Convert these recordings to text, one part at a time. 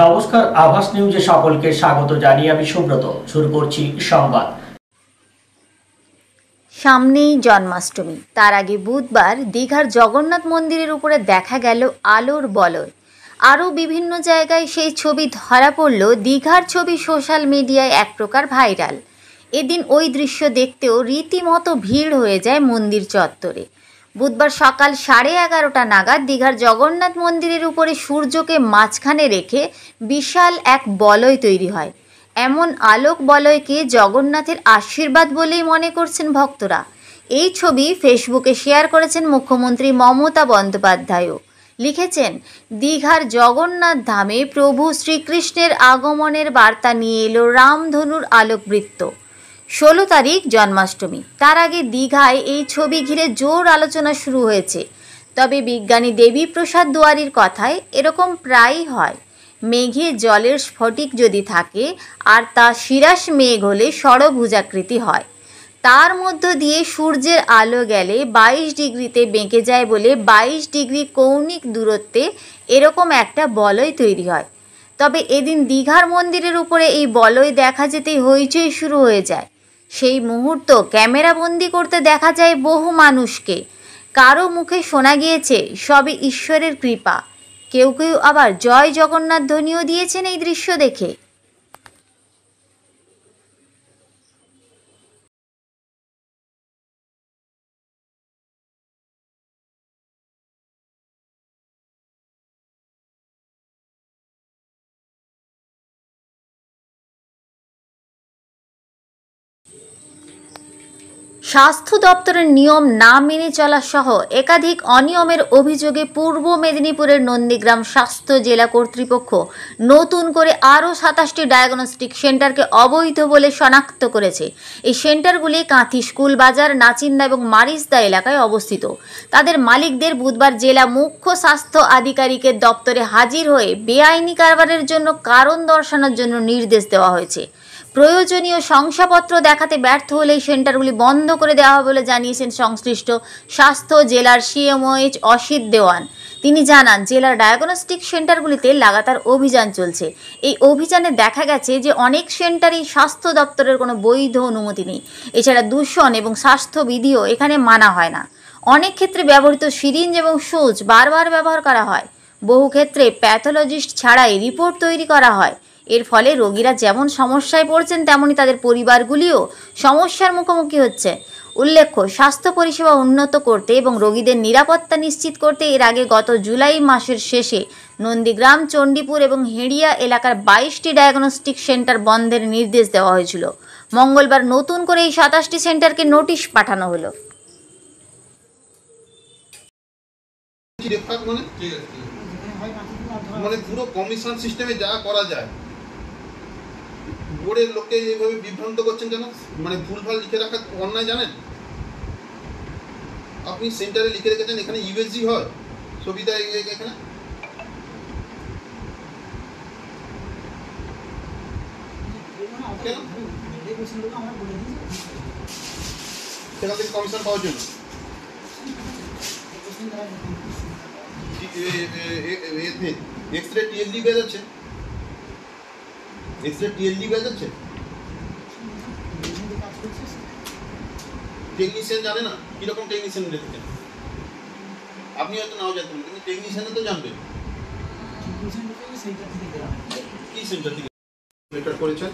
নমস্কার, আভাস নিউজে সকলকে স্বাগত জানিয়ে আমি সুব্রত। শুরু করছি সংবাদ। সামনেই জন্মাষ্টমী, তার আগে বুধবার দীঘার জগন্নাথ মন্দিরের উপরে দেখা গেল আলোর বলয়। আরও বিভিন্ন জায়গায় সেই ছবি ধরা পড়ল। দীঘার ছবি সোশ্যাল মিডিয়ায় এক প্রকার ভাইরাল। এদিন ওই দৃশ্য দেখতেও রীতিমতো ভিড় হয়ে যায় মন্দির চত্বরে। বুধবার সকাল 11:30 নাগাদ দীঘার জগন্নাথ মন্দিরের উপরে সূর্যকে মাঝখানে রেখে বিশাল এক বলয় তৈরি হয়। এমন আলোক বলয়কে জগন্নাথের আশীর্বাদ বলেই মনে করছেন ভক্তরা। এই ছবি ফেসবুকে শেয়ার করেছেন মুখ্যমন্ত্রী মমতা বন্দ্যোপাধ্যায়ও। লিখেছেন, দীঘার জগন্নাথ ধামে প্রভু শ্রীকৃষ্ণের আগমনের বার্তা নিয়ে এলো রামধনুর আলোকবৃত্ত। 16 তারিখ জন্মাষ্টমী, তার আগে দীঘায় এই ছবি ঘিরে জোর আলোচনা শুরু হয়েছে। তবে বিজ্ঞানী দেবীপ্রসাদ দুয়ারীর কথায় এরকম প্রায়ই হয়। মেঘে জলের স্ফটিক যদি থাকে আর তা শিরাশ মেঘ হলে ষড়ভুজাকৃতি হয়। তার মধ্য দিয়ে সূর্যের আলো গেলে 22 ডিগ্রিতে বেঁকে যায় বলে 22 ডিগ্রি কৌণিক দূরত্বে এরকম একটা বলয় তৈরি হয়। তবে এদিন দীঘার মন্দিরের উপরে এই বলয় দেখা যেতেই হইচই শুরু হয়ে যায়। সেই মুহূর্ত ক্যামেরাবন্দি করতে দেখা যায় বহু মানুষকে। কারো মুখে শোনা গিয়েছে সবই ঈশ্বরের কৃপা। কেউ কেউ আবার জয় জগন্নাথ ধ্বনিও দিয়েছেন এই দৃশ্য দেখে। স্বাস্থ্য দপ্তরের নিয়ম না মেনে চলা সহ একাধিক অনিয়মের অভিযোগে পূর্ব মেদিনীপুরের নন্দীগ্রাম স্বাস্থ্য জেলা কর্তৃপক্ষ নতুন করে আরও 27টি ডায়াগনস্টিক সেন্টারকে অবৈধ বলে শনাক্ত করেছে। এই সেন্টারগুলি কাঁথি স্কুল বাজার, নাচিন্দা এবং মারিসদা এলাকায় অবস্থিত। তাদের মালিকদের বুধবার জেলা মুখ্য স্বাস্থ্য আধিকারিকের দপ্তরে হাজির হয়ে বেআইনি কারবারের জন্য কারণ দর্শানোর জন্য নির্দেশ দেওয়া হয়েছে। প্রয়োজনীয় শংসাপত্র দেখাতে ব্যর্থ হলে এই সেন্টারগুলি বন্ধ করে দেওয়া হবে বলে জানিয়েছেন সংশ্লিষ্ট স্বাস্থ্য জেলার সিএমওএইচ অসিত দেওয়ান। তিনি জানান, জেলার ডায়াগনস্টিক সেন্টারগুলিতে লাগাতার অভিযান চলছে। এই অভিযানে দেখা গেছে যে অনেক সেন্টারেই স্বাস্থ্য দপ্তরের কোনো বৈধ অনুমতি নেই। এছাড়া দূষণ এবং স্বাস্থ্যবিধিও এখানে মানা হয় না। অনেক ক্ষেত্রে ব্যবহৃত সিরিঞ্জ এবং সুচ বারবার ব্যবহার করা হয়। বহু ক্ষেত্রে প্যাথোলজিস্ট ছাড়াই রিপোর্ট তৈরি করা হয়। এর ফলে রোগীরা যেমন সমস্যায় পড়ছেন তেমনি তাদের পরিবারগুলিও সমস্যার মুখোমুখি হচ্ছে। উল্লেখ্য, স্বাস্থ্য পরিষেবা উন্নত করতে এবং রোগীদের নিরাপত্তা নিশ্চিত করতে এর আগে গত জুলাই মাসের শেষে নন্দীগ্রাম, চণ্ডীপুর এবং হেড়িয়া এলাকার 22টি ডায়াগনস্টিক সেন্টার বন্ধের নির্দেশ দেওয়া হয়েছিল। মঙ্গলবার নতুন করে এই 27টি সেন্টারকে নোটিশ পাঠানো হলো। মানে পুরো কমিশন সিস্টেমে যা করা যায়, বোর্ডের লোককে এইভাবে বিভ্রান্ত করছেন কেন? মানে ভুলভাল লিখে রাখা অন্যায়, জানেন? আপনি সেন্টারে লিখে রেখেছেন এখানে ইউএসজি হয়, সুবিধা এখানে সেখান থেকে কমিশন পাওয়ার জন্য এক্স রে টিএলডি বেজ আছে, এক্স রে টিএলডি বেজ আছে। টেকনিশিয়ান জানে না কিরকম টেকনিশিয়ান রেখেছেন, আপনি হয়তো নাও জানতেন কিন্তু টেকনিশিয়ান তো জানবেন কি সেন্টার থেকে লেটার করেছেন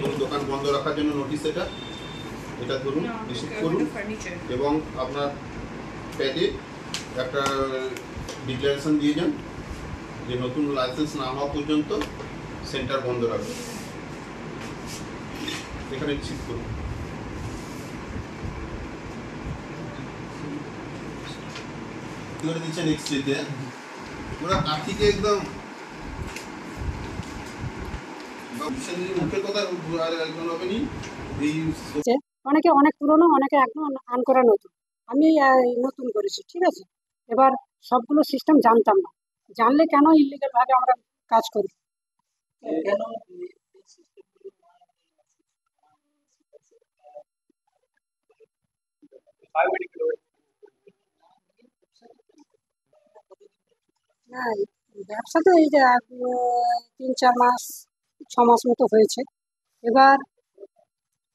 এবং দোকান বন্ধ রাখার জন্য নোটিশ। এটা ধরুন, রিসিভ করুন এবং আপনার প্যাডে একটা ডিক্লারেশন দিয়ে যান যে নতুন লাইসেন্স না হওয়া পর্যন্ত সেন্টার বন্ধ রাখবে। এখানে রিসিভ করুন। করে দিচ্ছেন এক্সরেতে, ওরা আর্থিকে একদম মুখের কথা আর একদম হবে নি। অনেকে অনেক পুরনো, অনেকে একদম আন করা নতুন। আমি নতুন করেছি, ঠিক আছে। এবার সবগুলো সিস্টেম জানতাম না, জানলে কেন ইলিগাল ভাবে আমরা কাজ করি? না, ব্যবসা তো এই যে 3-4 মাস 6 মাস মতো হয়েছে। এবার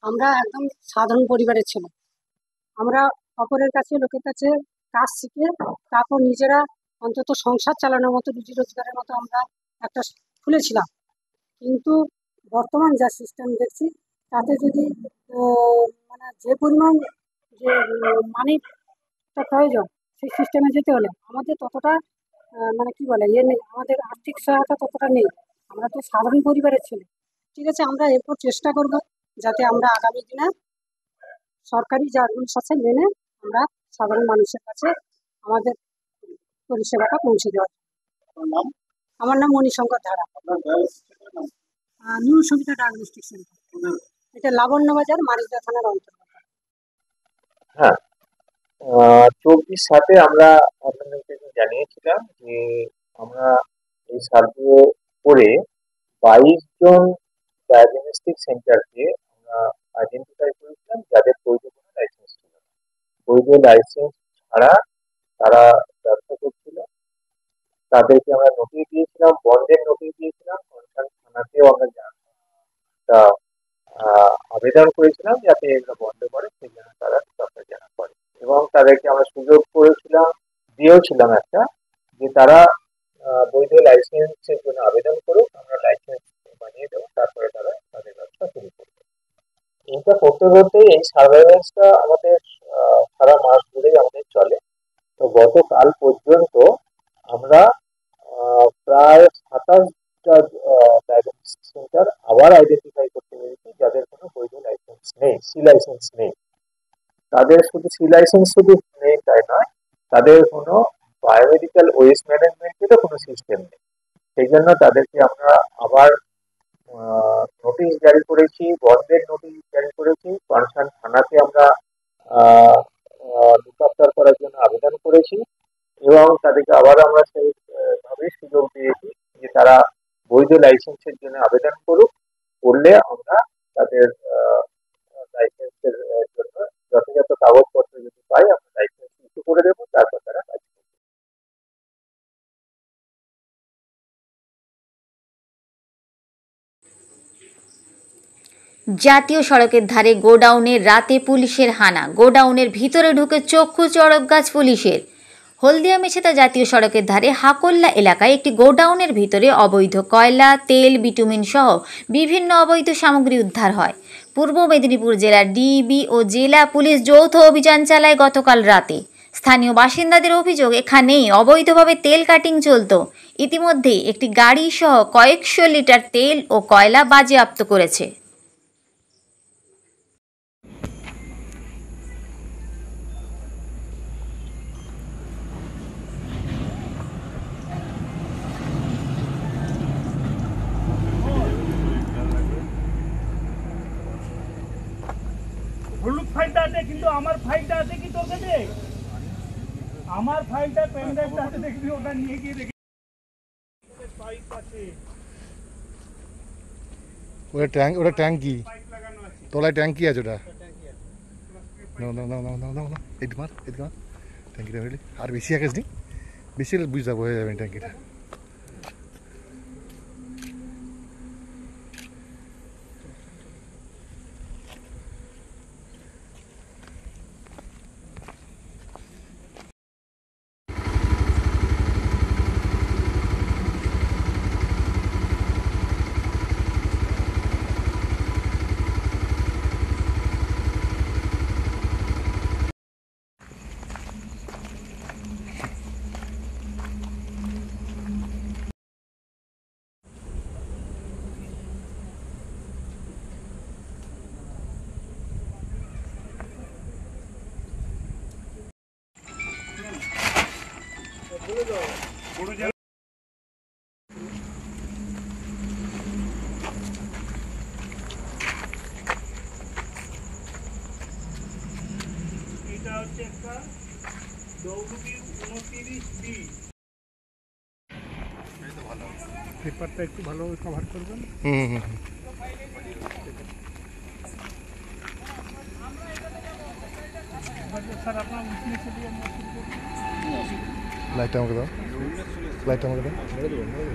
আমরা একদম সাধারণ পরিবারের ছেলে। আমরা অপরের কাছে, লোকের কাছে কাজ শিখে তারপর নিজেরা অন্তত সংসার চালানোর মতো, রুজি রোজগারের মতো আমরা একটা খুলেছিলাম। কিন্তু বর্তমান যা সিস্টেম দেখছি, তাতে যদি মানে যে পরিমাণ যে মানিটা প্রয়োজন, সেই সিস্টেমে যেতে হলে আমাদের ততটা মানে কি বলে ইয়ে নেই, আমাদের আর্থিক সহায়তা ততটা নেই। আমরা তো সাধারণ পরিবারের ছেলে। ঠিক আছে, আমরা এরপর চেষ্টা করব যাতে আমরা আগামী দিনে সরকারি যা রুলস আছে মেনে আমরা সাধারণ মানুষের কাছে আমাদের পরিষেবাটা পৌঁছে দেওয়ার। আমার নাম মণিশঙ্কর ধারা। নিউ সুবিধা ডায়াগনস্টিক সেন্টার, এটা লাবণ্য বাজার, মারিজদা থানার অন্তর্গত। হ্যাঁ, 24/7 আমরা আপনাদেরকে জানিয়েছিলাম যে আমরা এই সার্ভে করে 22 জন ডায়াগনস্টিক সেন্টারকে আমরা আইডেন্টিফাই করেছিলাম যাদের বৈধ কোনো লাইসেন্স ছিল না। বৈধ লাইসেন্স ছাড়া তারা ব্যবসা করছিল, তাদেরকে আমরা নোটিশ দিয়েছিলাম, বন্ধের নোটিশ দিয়েছিলাম। কনসার্ন থানাতেও আমরা একটা আবেদন করেছিলাম যাতে এগুলো বন্ধ করে, সেই জন্য তারা চক্রান্ত করে। এবং তাদেরকে আমরা সুযোগ করেছিলাম, দিয়েওছিলাম একটা, যে তারা বৈধ লাইসেন্সের জন্য আবেদন করুক, আমরা লাইসেন্স বানিয়ে দেবো, তারপরে তারা তাদের ব্যবসা শুরু করবে। এইটা করতে করতে এই সার্ভেলেন্সটা আমাদের সারা মাস ধরেই আমাদের চলে। তো গতকাল পর্যন্ত আমরা প্রায় 27টা ডায়াগনস্টিক সেন্টার আবার আইডেন্টিফাই করতে পেরেছি যাদের কোনো বৈধ লাইসেন্স নেই, সি লাইসেন্স নেই। তাদের শুধু সি লাইসেন্স শুধু নেই তাই নয়, তাদের কোনো বায়োমেডিক্যাল ওয়েস্ট ম্যানেজমেন্টেরও কোনো সিস্টেম নেই। সেই জন্য তাদেরকে আমরা আবার নোটিশ জারি করেছি, বন্ধের নোটিশ জারি করেছি। কনসার্ন থানাতে আমরা লুকআপ করার জন্য আবেদন করেছি এবং তাদেরকে আবার আমরা সেইভাবে সুযোগ দিয়েছি যে তারা বৈধ লাইসেন্সের জন্য আবেদন করুক, করলে আমরা তাদের লাইসেন্সের জন্য যথাযথ কাগজপত্র যদি পাই আমরা লাইসেন্স ইস্যু করে দেবো, তারপর তারা কাজ করবে। জাতীয় সড়কের ধারে গোডাউনে রাতে পুলিশের হানা, গোডাউনের ভিতরে ঢুকে চক্ষু চড়ক গাছ পুলিশের। হলদিয়া মেছেদা জাতীয় সড়কের ধারে হাকল্লা এলাকায় একটি গোডাউনের ভিতরে অবৈধ কয়লা, তেল, বিটুমিন সহ বিভিন্ন অবৈধ সামগ্রী উদ্ধার হয়। পূর্ব মেদিনীপুর জেলার ডিবি ও জেলা পুলিশ যৌথ অভিযান চালায় গতকাল রাতে। স্থানীয় বাসিন্দাদের অভিযোগ, এখানেই অবৈধভাবে তেল কাটিং চলত। ইতিমধ্যেই একটি গাড়ি সহ কয়েকশো লিটার তেল ও কয়লা বাজেয়াপ্ত করেছে। হলুদ ফাইলটা আছে, কিন্তু আমার ফাইলটা আছে কি তোর কাছে? আমার ফাইলটা পেন ড্রাইভটা আছে, দেখবি ওটা নিয়ে গিয়ে দেখি। পাইপ আছে, ওটা ট্যাঙ্কি, তলায় ট্যাঙ্কি আছে ওটা। এদিকে মার, ট্যাঙ্কিটা হইলে আর বেশি আকাশ নি, বেশি হলে বুঝতে হয়ে যাবে ট্যাঙ্কিটা। এটা হচ্ছে একটা WD-29B। পেপারটা একটু ভালোভাবে কভার করবেন। স্যার আপনার উইটনেস দিয়ে আমরা শুরু করব। লাইটটা আমাকে দাও, লাইটটা আমাকে দাও।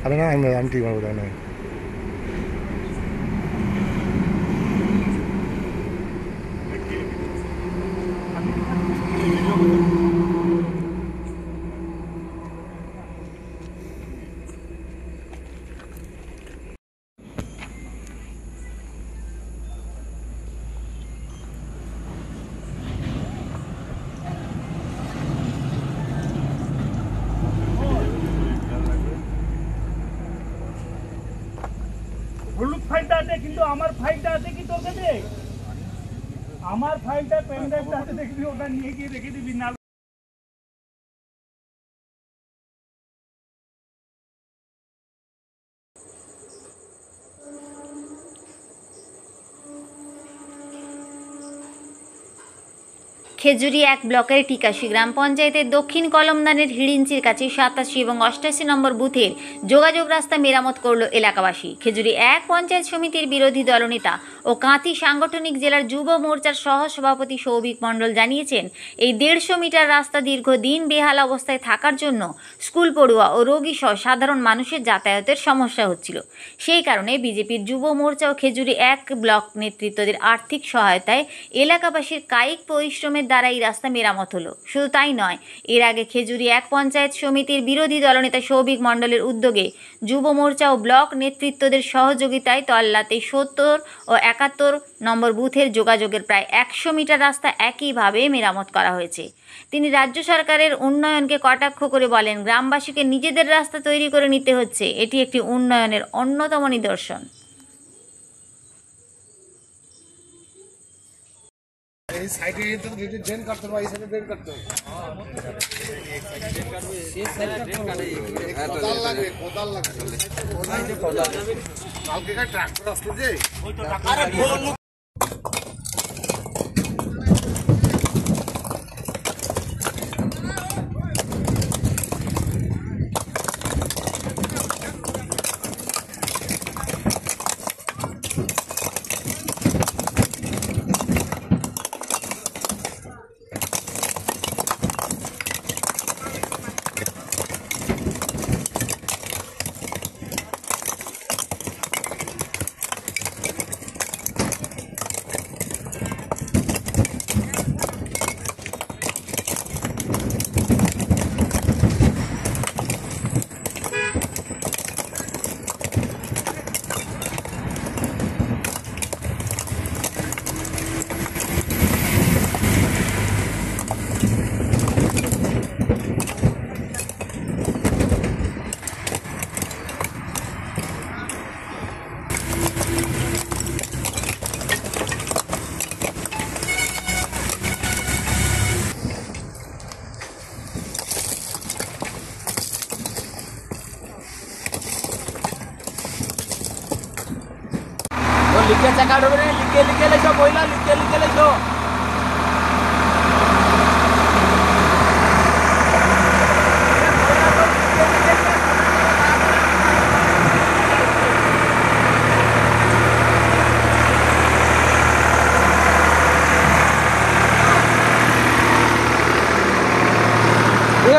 আরে না, আমি ঠিক মারবো, তাই নয়। হলুদ ফাইলটা আছে, কিন্তু আমার ফাইলটা আছে কি তোর কাছে? আমার ফাইলটা পেন ড্রাইভটা আছে, দেখবি ওটা নিয়ে গিয়ে রেখে দিবি না। খেজুরি 1 ব্লকের টিকাশি গ্রাম পঞ্চায়েতের দক্ষিণ কলমদানের হিড়িঞ্চির কাছে 87 এবং 88 নম্বর বুথের যোগাযোগ রাস্তা মেরামত করল এলাকাবাসী। খেজুরি 1 পঞ্চায়েত সমিতির বিরোধী দলনেতা ও কাঁথি সাংগঠনিক জেলার যুব মোর্চার সহ সভাপতি সৌভিক মণ্ডল জানিয়েছেন, এই 150 মিটার রাস্তা দীর্ঘদিন বেহাল অবস্থায় থাকার জন্য স্কুল পড়ুয়া ও রোগী সহ সাধারণ মানুষের যাতায়াতের সমস্যা হচ্ছিল। সেই কারণে বিজেপির যুব মোর্চা ও খেজুরি 1 ব্লক নেতৃত্বদের আর্থিক সহায়তায় এলাকাবাসীর কায়িক পরিশ্রমের দ্বারা এই রাস্তা মেরামত হলো। শুধু তাই নয়, এর আগে খেজুরি 1 পঞ্চায়েত সমিতির বিরোধী দলনেতা সৌভিক মণ্ডলের উদ্যোগে যুব মোর্চা ও ব্লক নেতৃত্বদের সহযোগিতায় তল্লাতে 70 ও 71 নম্বর বুথের যোগাযোগের প্রায় 100 মিটার রাস্তা একইভাবে মেরামত করা হয়েছে। তিনি রাজ্য সরকারের উন্নয়নকে কটাক্ষ করে বলেন, গ্রামবাসীকে নিজেদের রাস্তা তৈরি করে নিতে হচ্ছে, এটি একটি উন্নয়নের অন্যতম নিদর্শন। এই সাইডে তো ড্রেন কাটতে হবে, এই সাইডে ড্রেন কাটতে হবে। কোদাল লাগবে, কোদাল লাগবে। কালকে ট্রাক্টর আসছে যে, আরে লিখে চাকা ঢোকে, লিখে লেখো বইলা, লিখে লেখো।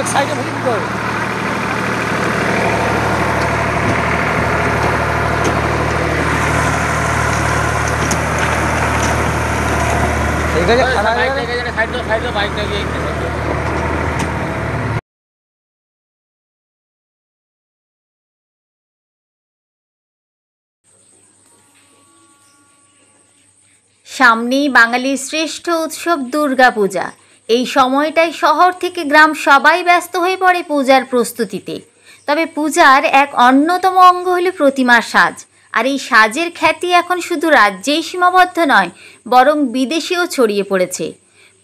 এক সাইডে ফেলে দিতে হবে। সামনেই বাঙালির শ্রেষ্ঠ উৎসব দুর্গাপূজা। এই সময়টাই শহর থেকে গ্রাম সবাই ব্যস্ত হয়ে পড়ে পূজার প্রস্তুতিতে। তবে পূজার এক অন্যতম অঙ্গ হলো প্রতিমার সাজ। আর এই সাজের খ্যাতি এখন শুধু রাজ্যেই সীমাবদ্ধ নয়, বরং বিদেশেও ছড়িয়ে পড়েছে।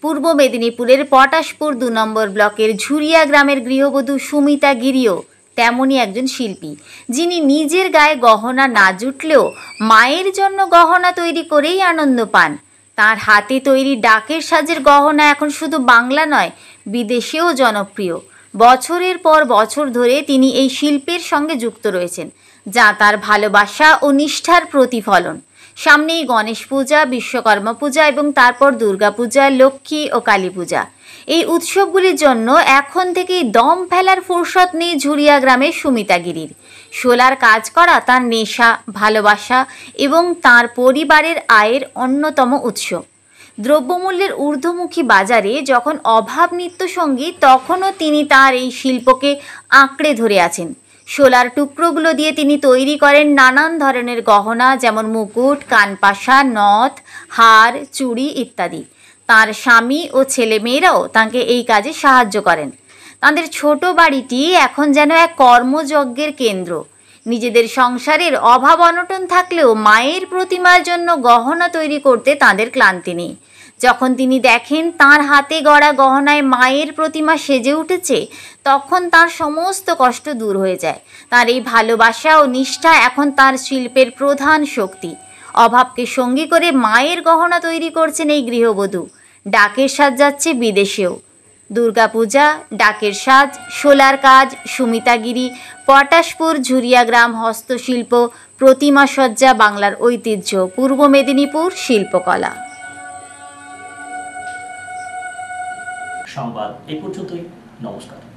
পূর্ব মেদিনীপুরের পটাশপুর 2 নম্বর ব্লকের ঝুরিয়া গ্রামের গৃহবধূ সুমিতা গিরিও তেমনই একজন শিল্পী, যিনি নিজের গায়ে গহনা না জুটলেও মায়ের জন্য গহনা তৈরি করেই আনন্দ পান। তার হাতে তৈরি ডাকের সাজের গহনা এখন শুধু বাংলা নয়, বিদেশেও জনপ্রিয়। বছরের পর বছর ধরে তিনি এই শিল্পের সঙ্গে যুক্ত রয়েছেন, যা তার ভালোবাসা ও নিষ্ঠার প্রতিফলন। সামনেই গণেশ পূজা, বিশ্বকর্মা পূজা এবং তারপর দুর্গা পূজা, লক্ষ্মী ও কালী পূজা। এই উৎসবগুলির জন্য এখন থেকেই দম ফেলার ফুরসত নেই ঝুরিয়া গ্রামের সুমিতাগিরির। শোলার কাজ করা তার নেশা, ভালোবাসা এবং তার পরিবারের আয়ের অন্যতম উৎস। দ্রব্যমূল্যের ঊর্ধ্বমুখী বাজারে যখন অভাব নিত্যসঙ্গী, তখনও তিনি তার এই শিল্পকে আঁকড়ে ধরে আছেন। শোলার টুকরোগুলো দিয়ে তিনি তৈরি করেন নানান ধরনের গহনা, যেমন মুকুট, কানপাশা, নথ, হার, চুড়ি ইত্যাদি। তার স্বামী ও ছেলেমেয়েরাও তাঁকে এই কাজে সাহায্য করেন। তাঁদের ছোট বাড়িটি এখন যেন এক কর্মযজ্ঞের কেন্দ্র। নিজেদের সংসারের অভাব অনটন থাকলেও মায়ের প্রতিমার জন্য গহনা তৈরি করতে তাঁদের ক্লান্তি নেই। যখন তিনি দেখেন তাঁর হাতে গড়া গহনায় মায়ের প্রতিমা সেজে উঠেছে, তখন তার সমস্ত কষ্ট দূর হয়ে যায়। তার এই ভালোবাসা ও নিষ্ঠা এখন তার শিল্পের প্রধান শক্তি। অভাবকে সঙ্গী করে মায়ের গহনা তৈরি করছেন এই গৃহবধূ। ডাকের সাজ যাচ্ছে বিদেশেও। দুর্গাপূজা, ডাকের সাজ, শোলার কাজ, সুমিতাগিরি, পটাশপুর ঝুরিয়া গ্রাম হস্তশিল্প, প্রতিমা সজ্জা বাংলার ঐতিহ্য, পূর্ব মেদিনীপুর শিল্পকলা। সংবাদ এই পর্যন্তই। নমস্কার।